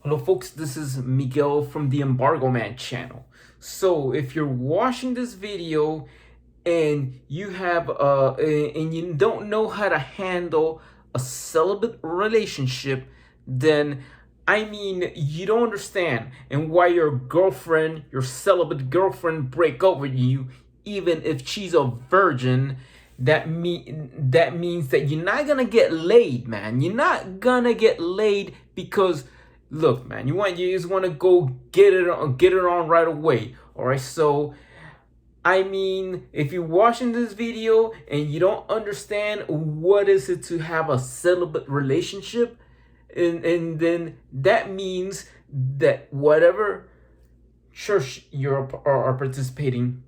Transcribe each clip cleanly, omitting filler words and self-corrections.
Hello folks, this is Miguel from the Embargo Man channel. So if you're watching this video and you have and you don't know how to handle a celibate relationship, then you don't understand and why your celibate girlfriend break up with you even if she's a virgin. That means that you're not gonna get laid, man. You're not gonna get laid because look, man, you just want to go get it on right away. All right, so if you're watching this video and you don't understand what is it to have a celibate relationship, and then that means that whatever church are participating,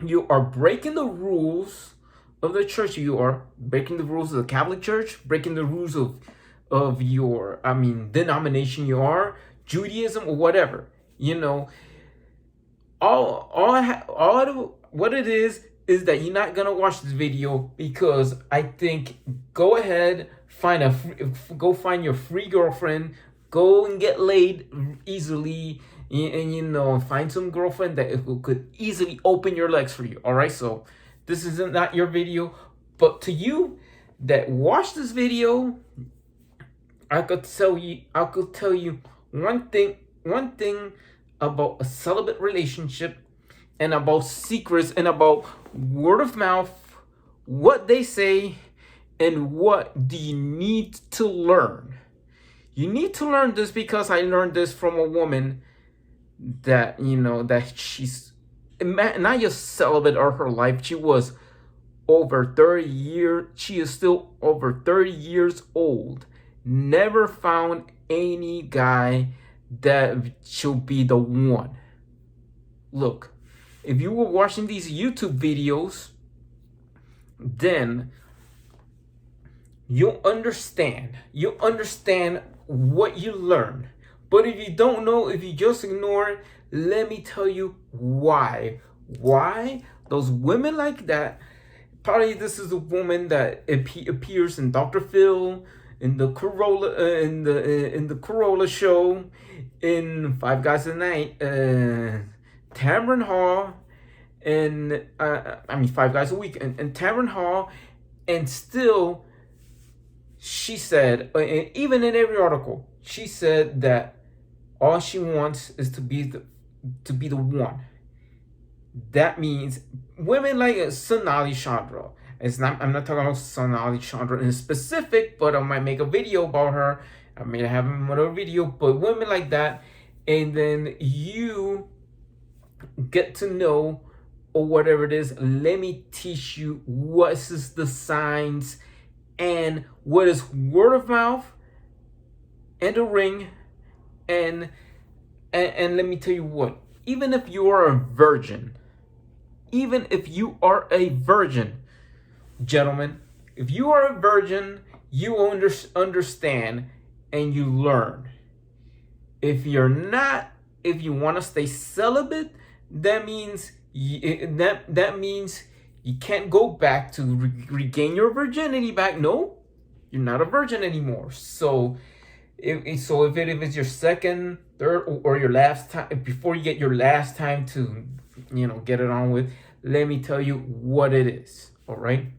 you are breaking the rules of the church. You are breaking the rules of the Catholic Church, breaking the rules of your denomination you are, Judaism or whatever. What it is that you're not gonna watch this video because I think go ahead, go find your free girlfriend, go and get laid easily, and find some girlfriend that could easily open your legs for you. All right, so this isn't not your video, but to you that watch this video, I could tell you one thing about a celibate relationship and about secrets and about word of mouth, what they say, and what do you need to learn. You need to learn this because I learned this from a woman that, that she's not just celibate all her life. She was over 30 years. She is still over 30 years old. Never found any guy that should be the one. Look, if you were watching these YouTube videos, then you'll understand what you learn. But if you don't know, if you just ignore it, let me tell you why those women like that. Probably this is a woman that appears in Dr. Phil, in the Corolla show, in Five Guys a Night, Tamron Hall, and Five Guys a Week, and Tamron Hall, and still she said, even in every article, she said that all she wants is to be the one. That means women like Sonali Chandra. I'm not talking about Sonali Chandra in specific, but I might make a video about her. I may have another video, but women like that, and then you get to know or whatever it is. Let me teach you what is the signs and what is word of mouth and a ring, and let me tell you what. Even if you are a virgin, gentlemen, if you are a virgin, you understand and you learn. If you're not, if you want to stay celibate, that means that means you can't go back to regain your virginity back. No, you're not a virgin anymore. So if it's your second, third, or your last time, before you get your last time to get it on with, let me tell you what it is. All right.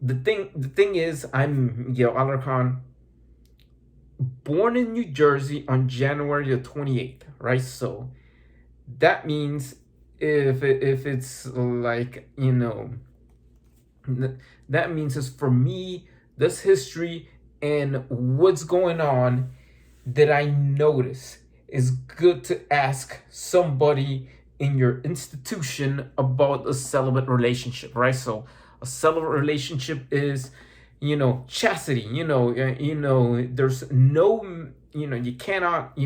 The thing is, I'm Miguel Alarcon, born in New Jersey on January the 28th, right? So that means if it's like, that means it's for me, this history and what's going on that I notice is good to ask somebody in your institution about a celibate relationship, right? So a celibate relationship is, chastity. There's no, you cannot,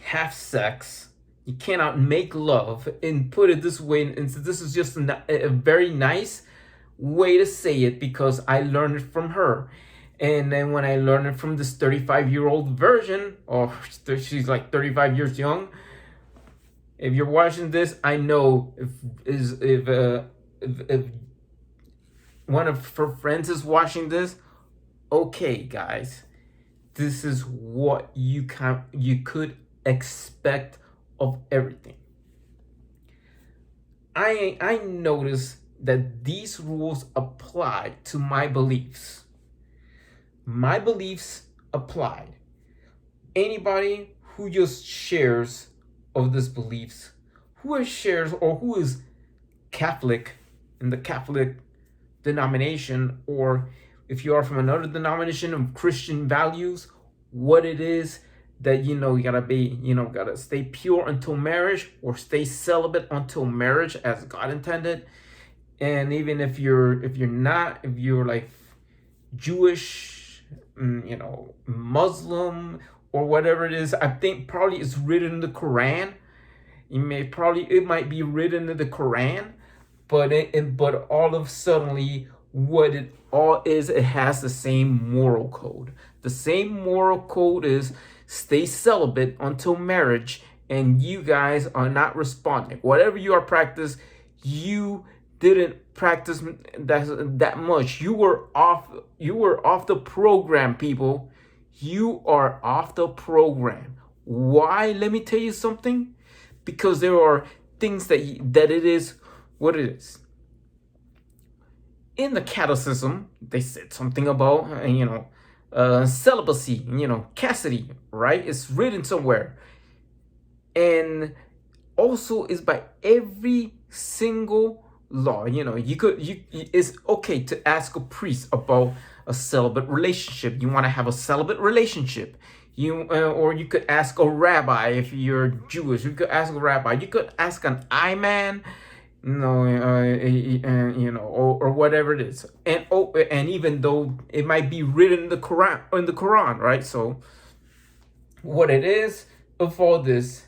have sex. You cannot make love, and put it this way. And so this is just a very nice way to say it because I learned it from her. And then when I learned it from this 35-year-old version, or she's like 35 years young. If you're watching this, I know if one of her friends is watching this, okay, guys, this is what you could expect of everything. I notice that these rules apply to my beliefs. My beliefs applied. Anybody who just shares of these beliefs, who shares or who is Catholic in the Catholic denomination, or if you are from another denomination of Christian values, what it is that you gotta stay pure until marriage, or stay celibate until marriage as God intended. And even if you're like Jewish, Muslim, or whatever it is, I think probably it's written in the Quran. It might be written in the Quran, but all of suddenly what it all is, it has the same moral code. The same moral code is stay celibate until marriage, and you guys are not responding. Whatever you are practice, you didn't practice that much. You were off the program, people. You are off the program. Why? Let me tell you something. Because there are things that it is what it is. In the catechism, they said something about celibacy, chastity, right? It's written somewhere, and also is by every single law. It's okay to ask a priest about a celibate relationship. You want to have a celibate relationship. Or you could ask a rabbi. If you're Jewish, you could ask a rabbi. You could ask an imam, or whatever it is. And even though it might be written in the Quran, right? So what it is of all this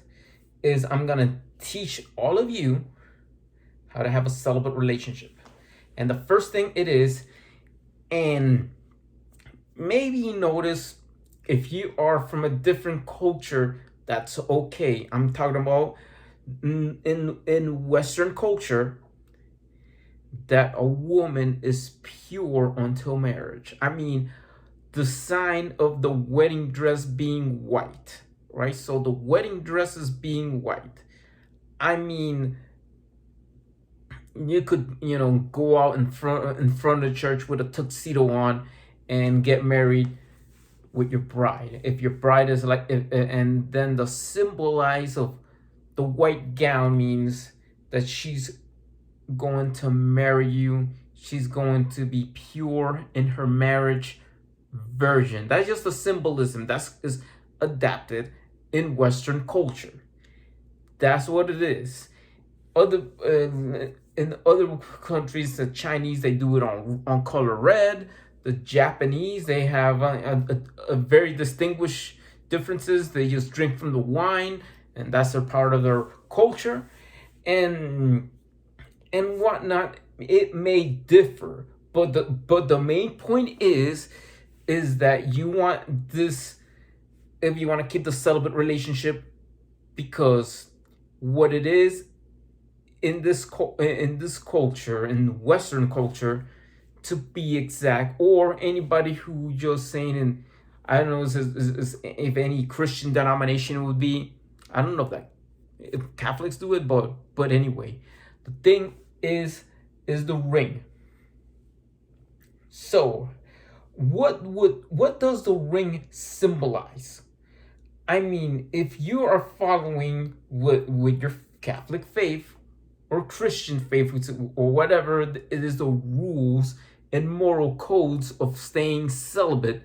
is, I'm gonna teach all of you how to have a celibate relationship. And the first thing it is, and maybe you notice, if you are from a different culture, that's okay. I'm talking about in Western culture, that a woman is pure until marriage. I mean, the sign of the wedding dress being white, right? So the wedding dress is being white. I mean, you could, go out in front of the church with a tuxedo on and get married with your bride. If your bride is like, and then the symbolize of the white gown means that she's going to marry you. She's going to be pure in her marriage version. That's just the symbolism is adapted in Western culture. That's what it is. In other countries, the Chinese, they do it on color red. The Japanese, they have a very distinguished differences. They just drink from the wine, and that's a part of their culture, and whatnot. It may differ, but the main point is that you want this, if you want to keep the celibate relationship, because what it is in this culture, in Western culture, to be exact, or anybody who just saying, and I don't know if any Christian denomination would be, I don't know if Catholics do it, but anyway, the thing is the ring. So what does the ring symbolize? I mean, if you are following with your Catholic faith or Christian faith, or whatever it is, the rules and moral codes of staying celibate,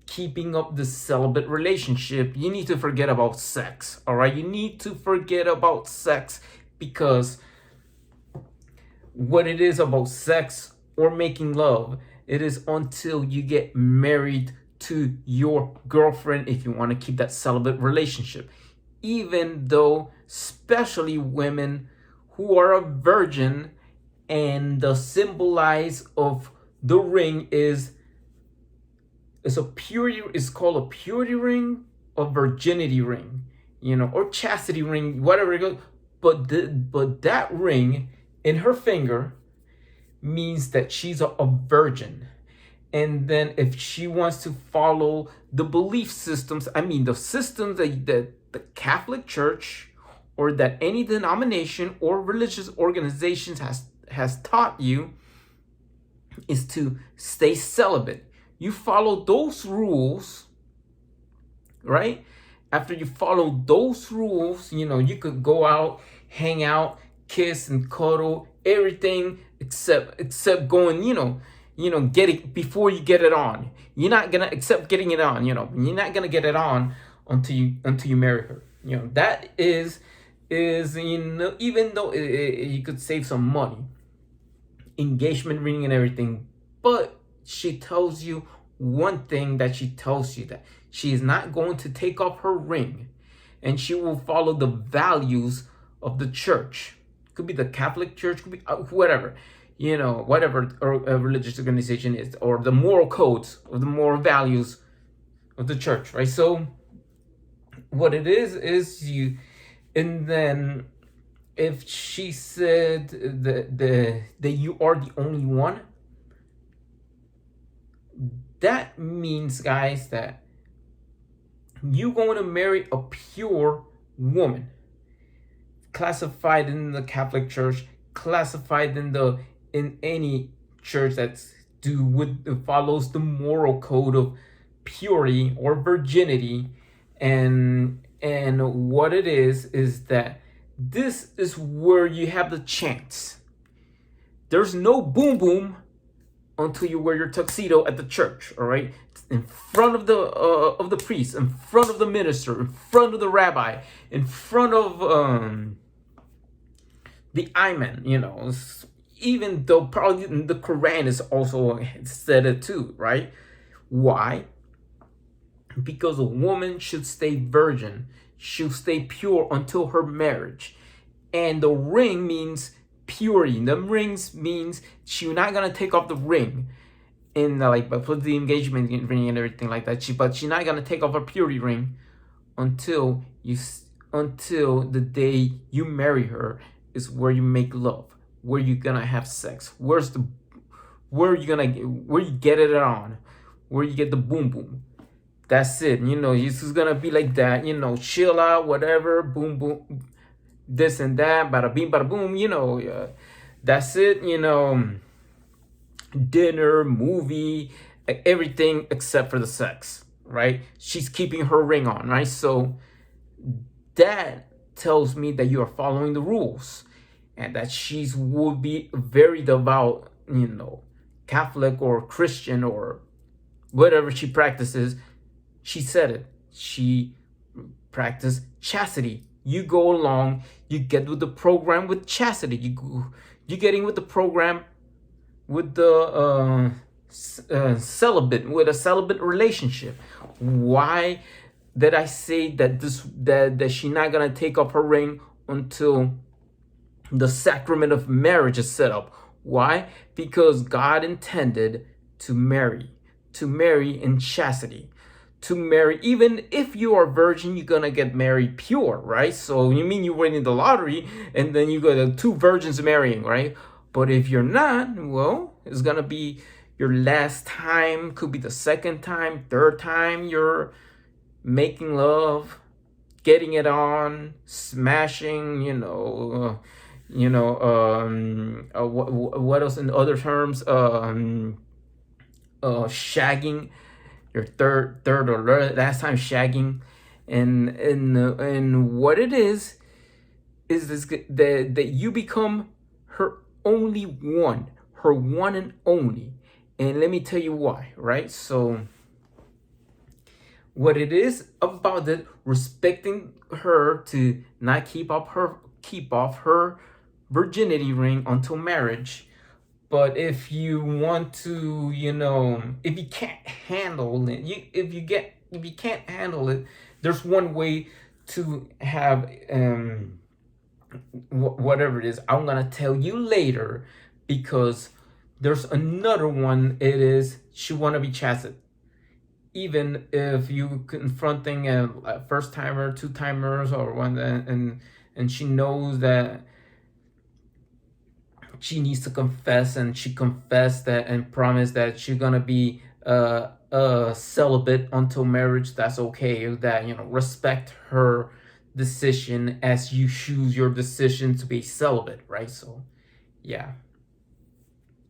keeping up the celibate relationship, you need to forget about sex. All right, you need to forget about sex, because what it is about sex or making love, it is until you get married to your girlfriend, if you want to keep that celibate relationship. Even though, especially women who are a virgin, and the symbolize of the ring is called a purity ring, or virginity ring, or chastity ring, whatever it goes. But that ring in her finger means that she's a virgin. And then if she wants to follow the belief systems, I mean the systems that the Catholic Church or that any denomination or religious organizations has taught you, is to stay celibate. You follow those rules, right? After you follow those rules, you could go out, hang out, kiss and cuddle, everything except going, get it before you get it on. You're not gonna accept getting it on, you're not gonna get it on until you marry her. That is even though you could save some money, engagement ring and everything, but she tells you one thing, that she tells you that she is not going to take off her ring, and she will follow the values of the church. Could be the Catholic Church, could be whatever, whatever a religious organization is, or the moral codes or the moral values of the church, right? So what it is you, and then if she said that you are the only one, that means, guys, that you're going to marry a pure woman, classified in the Catholic Church, classified in any church that's follows the moral code of purity or virginity. And what it is that this is where you have the chance. There's no boom boom until you wear your tuxedo at the church, all right? In front of the priest, in front of the minister, in front of the rabbi, in front of the imam, even though probably the Quran is also said it too, right? Why? Because a woman should stay virgin, should stay pure until her marriage. And the ring means purity. The rings means she's not gonna take off the ring and but put the engagement ring and everything like that. But she's not gonna take off her purity ring until the day you marry her, is where you make love, where you're gonna have sex, where you get it on, where you get the boom boom. That's it. This is gonna be like that. Chill out, whatever, boom boom, this and that, bada bing, bada boom. That's it. Dinner, movie, everything except for the sex, right? She's keeping her ring on, right? So that tells me that you are following the rules, and that she's would be very devout, Catholic or Christian or whatever she practices. She said it. She practiced chastity. You go along, you get with the program with chastity. You getting with the program with the celibate, with a celibate relationship. Why did I say that that she's not gonna take off her ring until the sacrament of marriage is set up? Why? Because God intended to marry in chastity. To marry, even if you are virgin, you're gonna get married pure, right? So you mean you're winning the lottery and then you got two virgins marrying, right? But if you're not, well, it's gonna be your last time, could be the second time, third time you're making love, getting it on, smashing, what else in other terms, shagging, your third or last time shagging, and what it is this, that you become her only one, her one and only. And let me tell you why, right? So what it is about it, respecting her to not keep off her virginity ring until marriage. But if you want to, if you can't handle it, if you can't handle it, there's one way to have whatever it is. I'm gonna tell you later, because there's another one. It is she wanna be chastised. Even if you confronting a first timer, two timers, or one, and she knows that she needs to confess, and she confessed that and promised that she's gonna be celibate until marriage. That's okay. That, respect her decision as you choose your decision to be celibate, right? So yeah,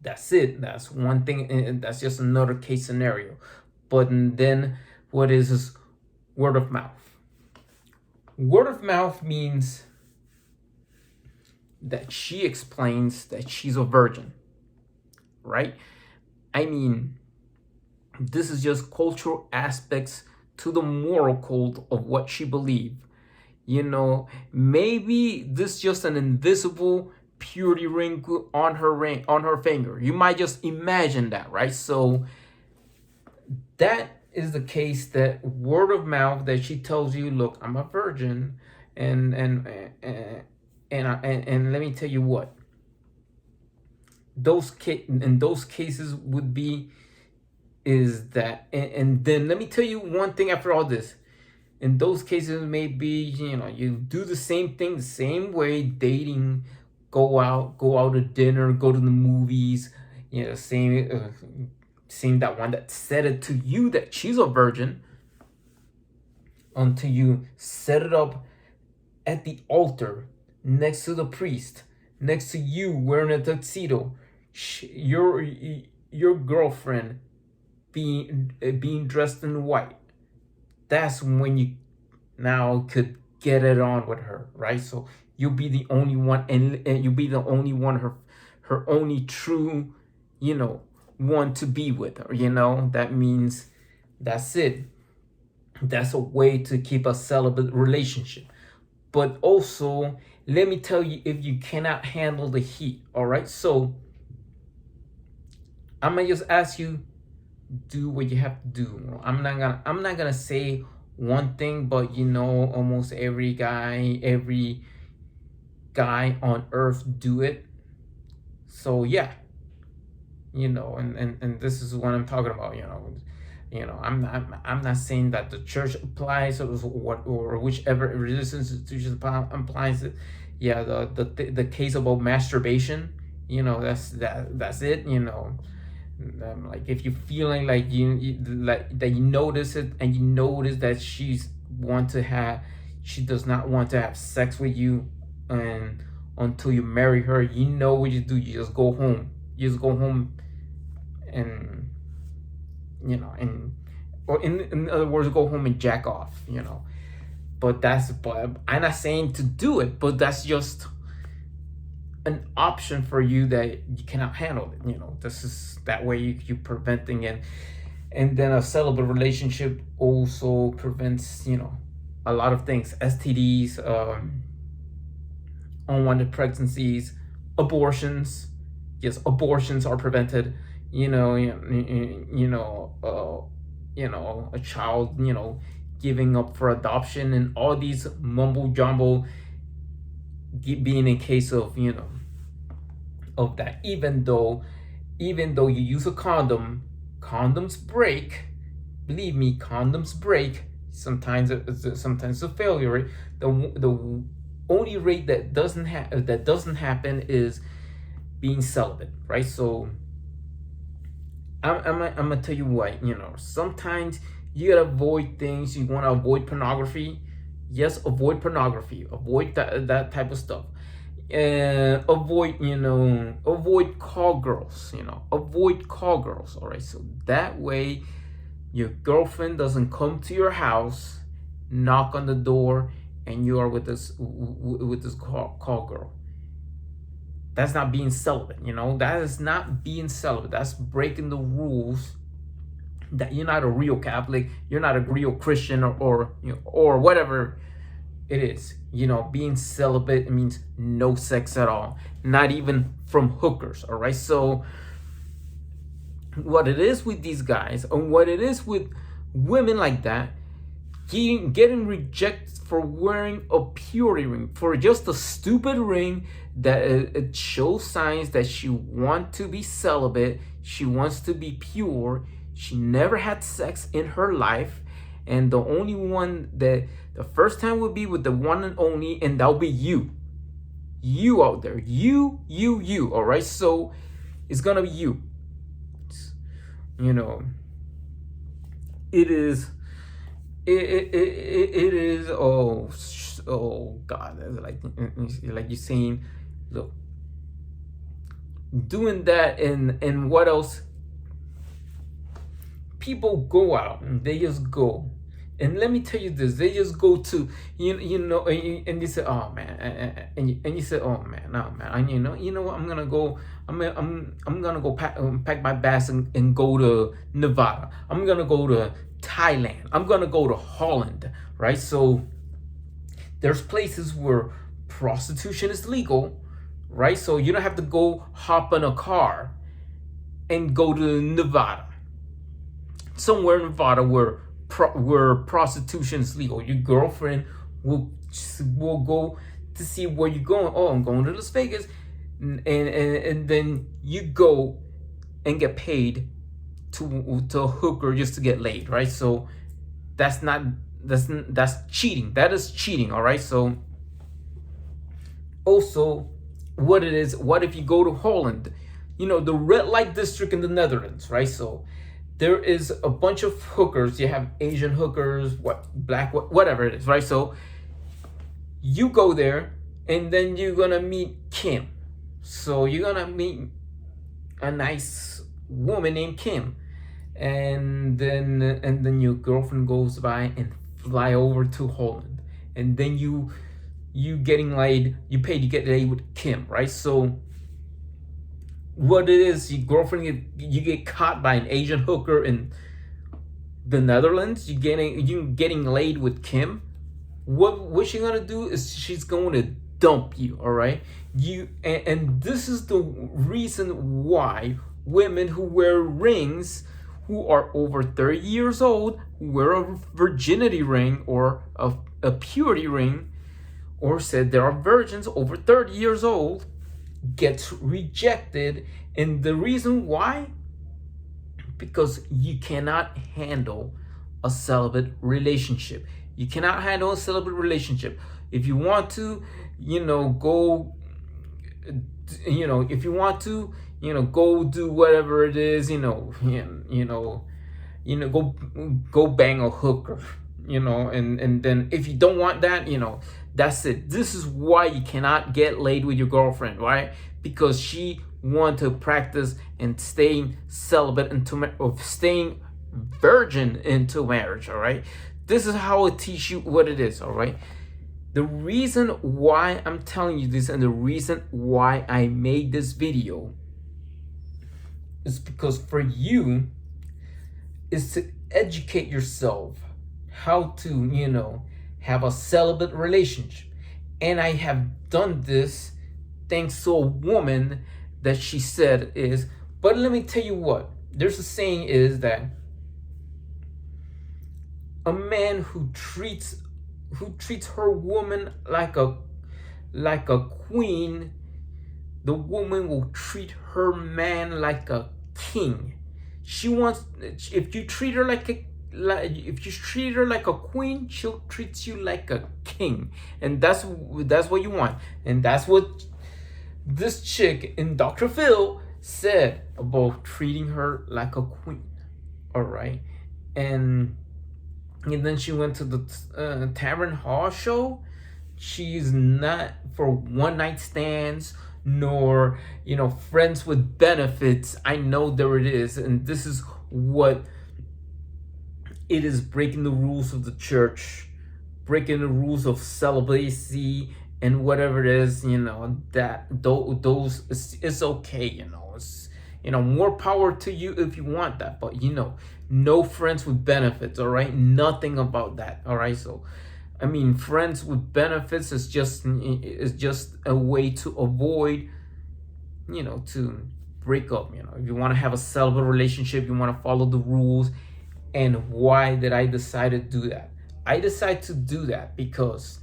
that's it. That's one thing, and that's just another case scenario. But then what is word of mouth? Word of mouth means that she explains that she's a virgin, right? I mean, this is just cultural aspects to the moral code of what she believed. Maybe this is just an invisible purity ring on her finger. You might just imagine that, right? So that is the case, that word of mouth, that she tells you, look, I'm a virgin, and let me tell you what, in those cases would be is that, and then let me tell you one thing after all this. In those cases, maybe you do the same thing the same way, dating, go out to dinner, go to the movies, same that one that said it to you that she's a virgin, until you set it up at the altar next to the priest, next to you wearing a tuxedo, your girlfriend being dressed in white. That's when you now could get it on with her, right? So you'll be the only one, and you'll be the only one, her only true, one to be with her. That means that's it. That's a way to keep a celibate relationship. But also, let me tell you, if you cannot handle the heat, all right? So I'm gonna just ask you, do what you have to do. I'm not gonna say one thing, but almost every guy on earth do it. So yeah, and this is what I'm talking about. I'm not saying that the church applies, or whichever religious institution applies it. Yeah, the case about masturbation, that's it. Like, if you're feeling like like that, you notice it, and you notice that she does not want to have sex with you, and until you marry her, what you do. You just go home. And or in other words, go home and jack off. But I'm not saying to do it, but that's just an option for you that you cannot handle it. This is that way you preventing it. And then a celibate relationship also prevents a lot of things: STDs, unwanted pregnancies, abortions. Yes, abortions are prevented. A child giving up for adoption, and all these mumbo jumbo being in case of of that. Even though you use a condom, condoms break. Believe me, condoms break. Sometimes it's a failure rate. The only rate that doesn't happen is being celibate, right? So I'm gonna tell you what, sometimes you gotta avoid things. You want to avoid pornography. Yes, avoid pornography. Avoid that type of stuff. Avoid call girls. Avoid call girls. All right. So that way, your girlfriend doesn't come to your house, knock on the door, and you are with this call girl. That's not being celibate. That is not being celibate. That's breaking the rules. That you're not a real Catholic, you're not a real Christian, or whatever it is. Being celibate, it means no sex at all, not even from hookers. All right. So what it is with these guys, and what it is with women like that, getting rejected for wearing a purity ring, for just a stupid ring that it shows signs that she wants to be celibate, she wants to be pure, she never had sex in her life, and the only one that the first time would be with the one and only, and that'll be you. You out there, you. All right, so it's gonna be you. You know, it is. It is. Oh God, like you're saying, look, doing that, and what else? People go out and they just go, and let me tell you this, they just go to and you say, oh man, and you say, oh man, no man, you know what, I'm gonna go, I'm gonna go pack my bags and go to Nevada, I'm gonna go to Thailand, I'm gonna go to Holland, right? So there's places where prostitution is legal, right? So you don't have to go hop in a car and go to Nevada, somewhere in Nevada where prostitution is legal. Your girlfriend will go to see where you're going. Oh, I'm going to Las Vegas, and then you go and get paid to a hooker just to get laid, right? So that's cheating. That is cheating, all right? So also, what it is, what if you go to Holland, the red light district in the Netherlands, right? So there is a bunch of hookers. You have Asian hookers, whatever it is, right? So you go there, and then you're gonna meet Kim. So you're gonna meet a nice woman named Kim, and then your girlfriend goes by and fly over to Holland, and then you getting laid. You pay to get laid with Kim, right? So what it is, your girlfriend, you get caught by an Asian hooker in the Netherlands, you getting laid with Kim. What she's gonna do is she's going to dump you, all right? And this is the reason why women who wear rings, who are over 30 years old, who wear a virginity ring or a purity ring, or said there are virgins over 30 years old, gets rejected. And the reason why, because you cannot handle a celibate relationship. You cannot handle a celibate relationship. If you want to, go, if you want to, go do whatever it is, go bang a hooker, and then if you don't want that, that's it. This is why you cannot get laid with your girlfriend, right? Because she want to practice and staying celibate or staying virgin into marriage, all right? This is how it teach you what it is, all right? The reason why I'm telling you this and the reason why I made this video is because for you is to educate yourself how to, have a celibate relationship. And I have done this thanks to a woman that she said is, but let me tell you what, there's a saying is that a man who treats her woman like a queen, the woman will treat her man like a king. If you treat her like a queen, she'll treat you like a king, and that's what you want, and that's what this chick in Dr. Phil said about treating her like a queen. All right, and then she went to the Tavern Hall show. She's not for one night stands, nor friends with benefits. I know there it is, and this is what it is, breaking the rules of the church, breaking the rules of celibacy, and whatever it is, that those it's okay, it's more power to you if you want that, but no friends with benefits, all right? Nothing about that, all right? So I mean, friends with benefits is just a way to avoid, to break up. If you want to have a celibate relationship, you want to follow the rules. And why did I decide to do that? I decided to do that because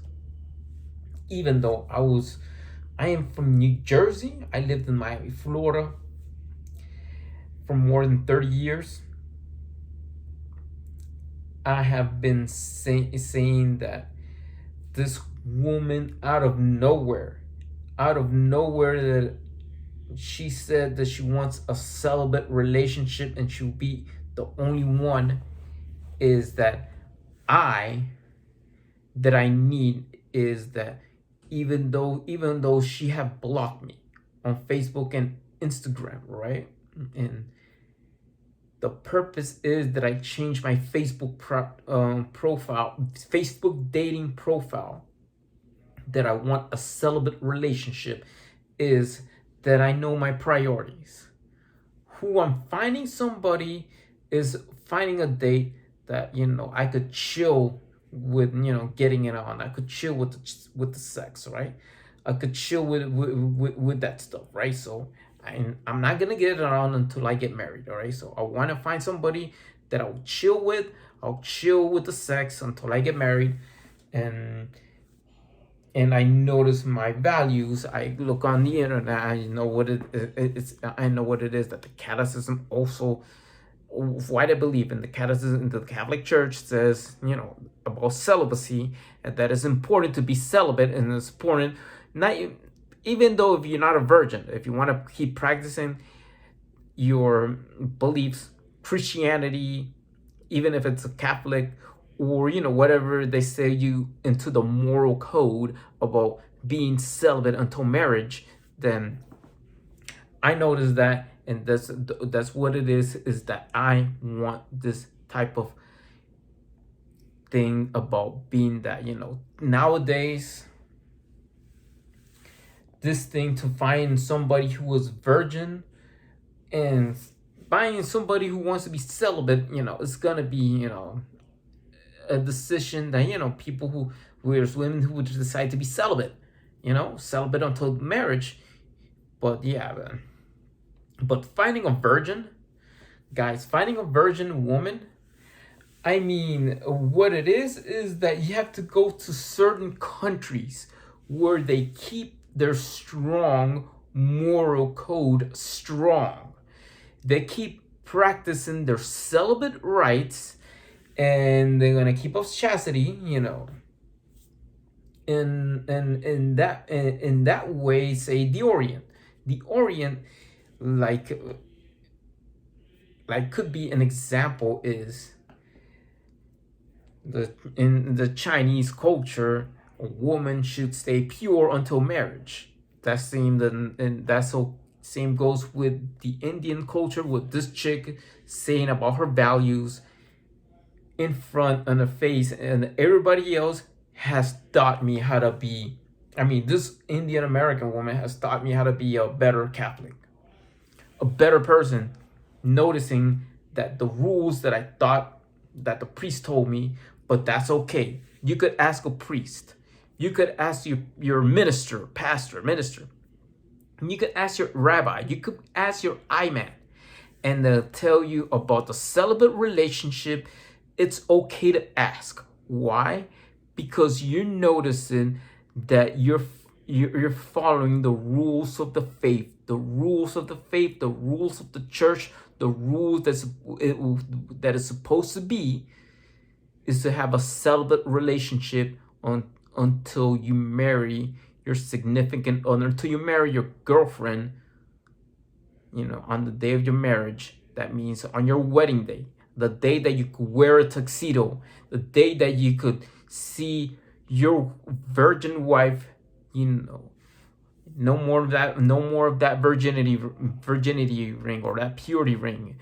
even though I am from New Jersey, I lived in Miami, Florida for more than 30 years. I have been saying that this woman out of nowhere out of nowhere that she said that she wants a celibate relationship and she'll be the only one, is I that I need is that even though she have blocked me on Facebook and Instagram, right? And the purpose is that I change my Facebook profile, Facebook dating profile, that I want a celibate relationship, is that I know my priorities. Who I'm finding somebody is finding a date that, I could chill with, getting it on. I could chill with the sex, right? I could chill with that stuff, right? So I'm not gonna get it on until I get married, all right? So I want to find somebody that I'll chill with. I'll chill with the sex until I get married, and I notice my values. I look on the internet. I know what it's. I know what it is that the catechism also. Why I believe in the catechism in the Catholic Church says, about celibacy, and that it's important to be celibate, and it's important not even though if you're not a virgin, if you want to keep practicing your beliefs, Christianity, even if it's a Catholic, or whatever they say you into the moral code about being celibate until marriage, then I notice that, and that's what it is that I want this type of thing about being that, nowadays, this thing to find somebody who was virgin and finding somebody who wants to be celibate, it's gonna be, a decision that, people who there's women who would decide to be celibate, celibate until marriage. But yeah, man. But finding a virgin, guys, finding a virgin woman, I mean, what it is that you have to go to certain countries where they keep their strong moral code strong. They keep practicing their celibate rights, and they're gonna keep us chastity, in that way. Say the Orient, like could be an example is in the Chinese culture, a woman should stay pure until marriage. That same goes with the Indian culture, with this chick saying about her values in front and the face, and everybody else has taught me how to be. I mean, this Indian American woman has taught me how to be a better Catholic, a better person, noticing that the rules that I thought that the priest told me, but that's okay. You could ask a priest. You could ask your minister, pastor, minister. You could ask your rabbi. You could ask your imam, and they'll tell you about the celibate relationship. It's okay to ask. Why? Because you're noticing that you're following the rules of the faith, the rules of the faith, the rules of the church, the rules that is supposed to be is to have a celibate relationship until you marry your significant other, until you marry your girlfriend, on the day of your marriage. That means on your wedding day, the day that you could wear a tuxedo, the day that you could see your virgin wife, no more of that virginity ring or that purity ring.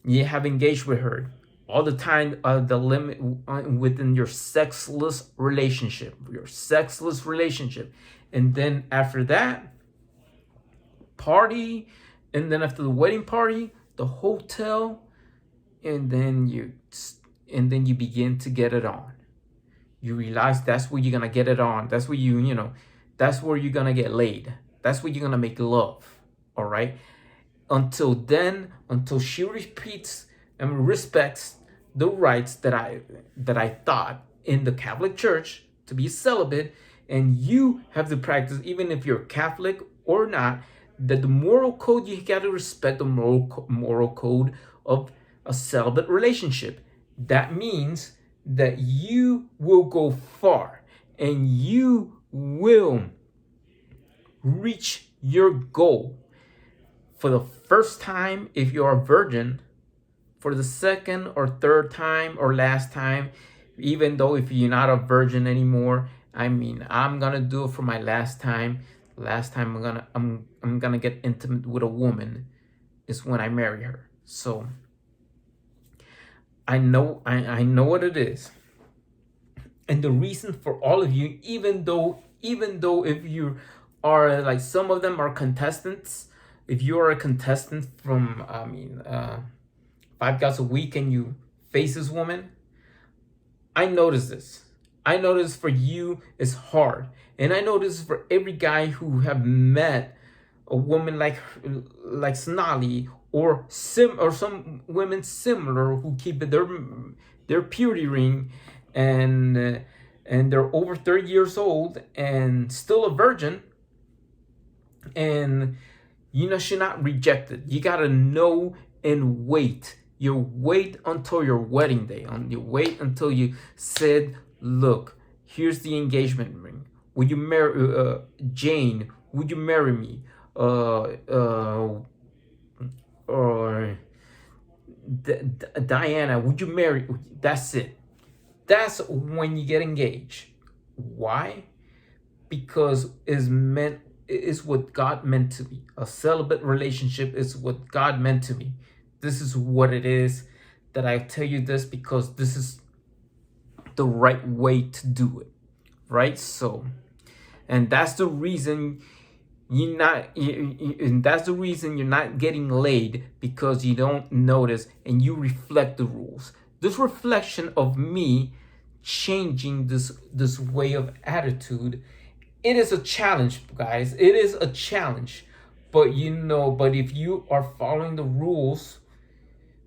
You have engaged with her all the time, the limit within your sexless relationship, and then after that, party, and then after the wedding party, the hotel, and then you begin to get it on. You realize that's where you're gonna get it on. That's where that's where you're gonna get laid. That's where you're gonna make love. All right. Until then, until she repeats and respects the rights that I thought in the Catholic Church to be celibate, and you have to practice, even if you're Catholic or not, that the moral code, you got to respect the moral code of a celibate relationship. That means that you will go far, and you will reach your goal. For the first time, if you're a virgin, for the second or third time or last time, even though if you're not a virgin anymore, I mean, I'm gonna do it for my last time. Last time I'm gonna get intimate with a woman is when I marry her. So I know what it is. And the reason for all of you, even though if you are like, some of them are contestants, if you are a contestant from 5 Guys a Week and you face this woman, I notice this. I notice for you it's hard. And I notice for every guy who have met a woman like Sonali, or some women similar who keep their purity ring, and they're over 30 years old and still a virgin, and she's not rejected. You gotta know and wait. You wait until your wedding day. You wait until you said, "Look, here's the engagement ring. Would you marry Jane? Would you marry me?" Or Diana, would you marry? That's it. That's when you get engaged. Why? Because is what God meant to be. A celibate relationship is what God meant to be. This is what it is. That I tell you this because this is the right way to do it, right? So, and that's the reason that's the reason you're not getting laid, because you don't notice and you reflect the rules. This reflection of me changing this way of attitude, it is a challenge, guys. It is a challenge. But but if you are following the rules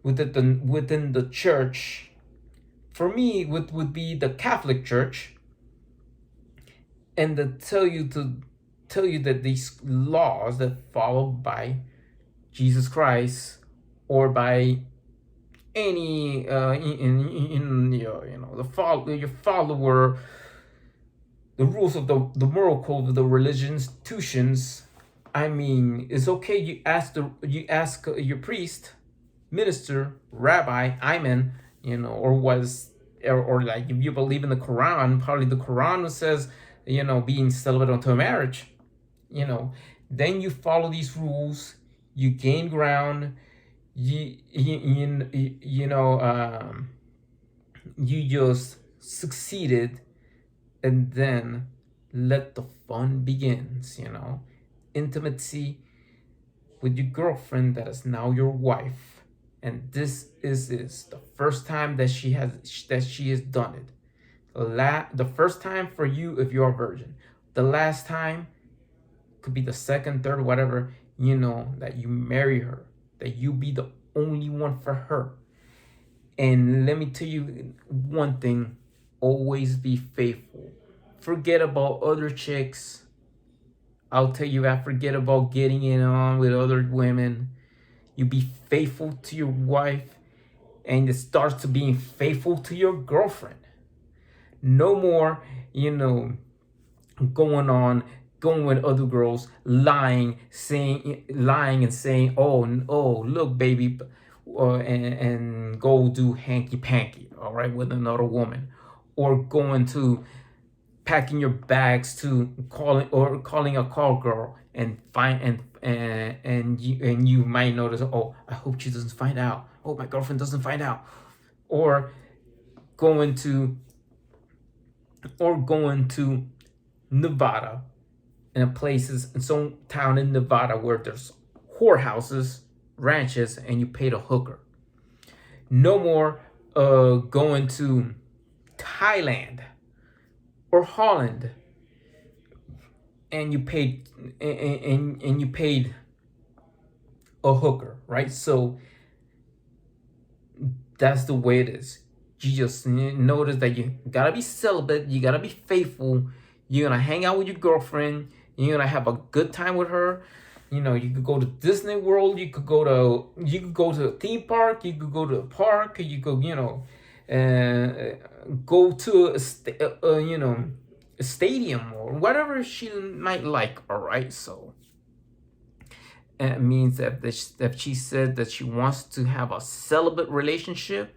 within the church, for me would be the Catholic Church, and to tell you that these laws that followed by Jesus Christ, or by any your follower, the rules of the moral code of the religion institutions. I mean, it's okay. You ask your priest, minister, rabbi, imam, or like, if you believe in the Quran, probably the Quran says, being celibate until marriage. Then you follow these rules, you gain ground, you just succeeded, and then let the fun begins. Intimacy with your girlfriend that is now your wife, and this is the first time that she has done it. The first time for you if you're a virgin. The last time could be the second, third, whatever, that you marry her, that you be the only one for her. And let me tell you one thing, always be faithful. Forget about other chicks. I'll tell you, I forget about getting in on with other women. You be faithful to your wife, and it starts to being faithful to your girlfriend. No more, going with other girls, lying and saying, oh, look, baby, and go do hanky panky, all right, with another woman, or going to packing your bags to calling a call girl, and you might notice, oh, I hope she doesn't find out. Oh, my girlfriend doesn't find out. Or going to Nevada, in some town in Nevada where there's whorehouses, ranches, and you paid a hooker. No more going to Thailand or Holland, and you paid a hooker, right? So that's the way it is. You just notice that you gotta be celibate, you gotta be faithful. You're gonna hang out with your girlfriend, you're gonna have a good time with her. You could go to Disney World, you could go to a theme park, you could go to a park, you could go to stadium or whatever she might like. All right, so and it means that that she said that she wants to have a celibate relationship,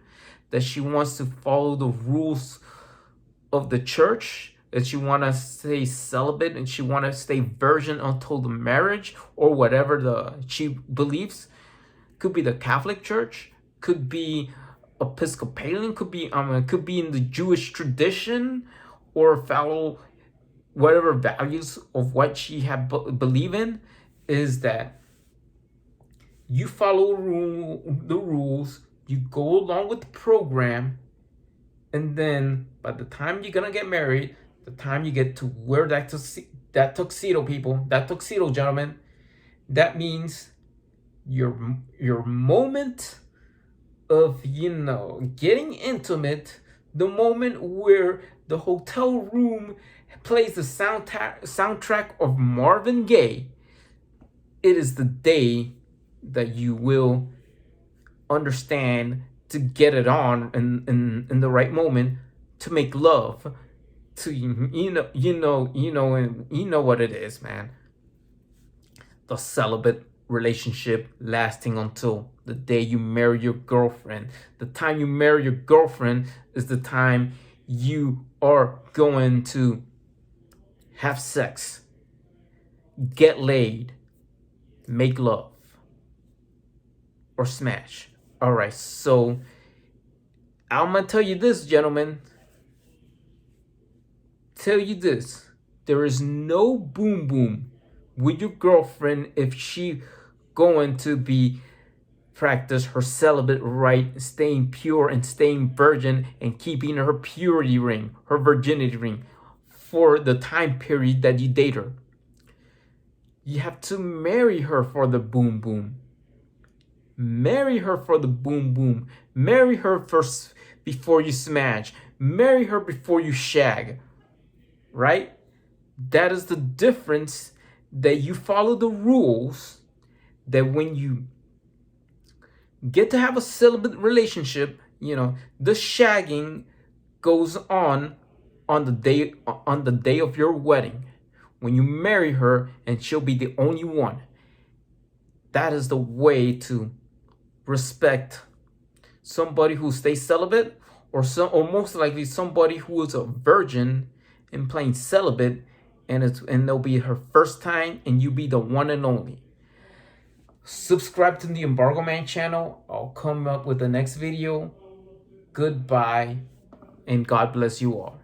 that she wants to follow the rules of the church, that she want to stay celibate and she want to stay virgin until the marriage or whatever she believes. Could be the Catholic Church, could be Episcopalian, could be in the Jewish tradition, or follow whatever values of what she believe in. Is that you follow the rules, you go along with the program, and then by the time you're gonna get married, the time you get to wear that tuxedo, people, that tuxedo, gentlemen, that means your moment of getting intimate, the moment where the hotel room plays the soundtrack of Marvin Gaye, it is the day that you will understand to get it on in the right moment, to make love, to what it is, man. The celibate relationship lasting until the day you marry your girlfriend. The time you marry your girlfriend is the time you are going to have sex, get laid, make love, or smash. All right, so I'm gonna tell you this, gentlemen. Tell you this: there is no boom boom with your girlfriend if she going to be practice her celibate right, staying pure and staying virgin and keeping her purity ring, her virginity ring, for the time period that you date her. You have to marry her for the boom boom. Marry her for the boom boom. Marry her first before you smash. Marry her before you shag. Right? That is the difference, that you follow the rules, that when you get to have a celibate relationship, the shagging goes on the day of your wedding, when you marry her, and she'll be the only one. That is the way to respect somebody who stays celibate, or most likely somebody who is a virgin and playing celibate, and it'll be her first time, and you be the one and only. Subscribe to the Embargo Man channel. I'll come up with the next video. Goodbye, and God bless you all.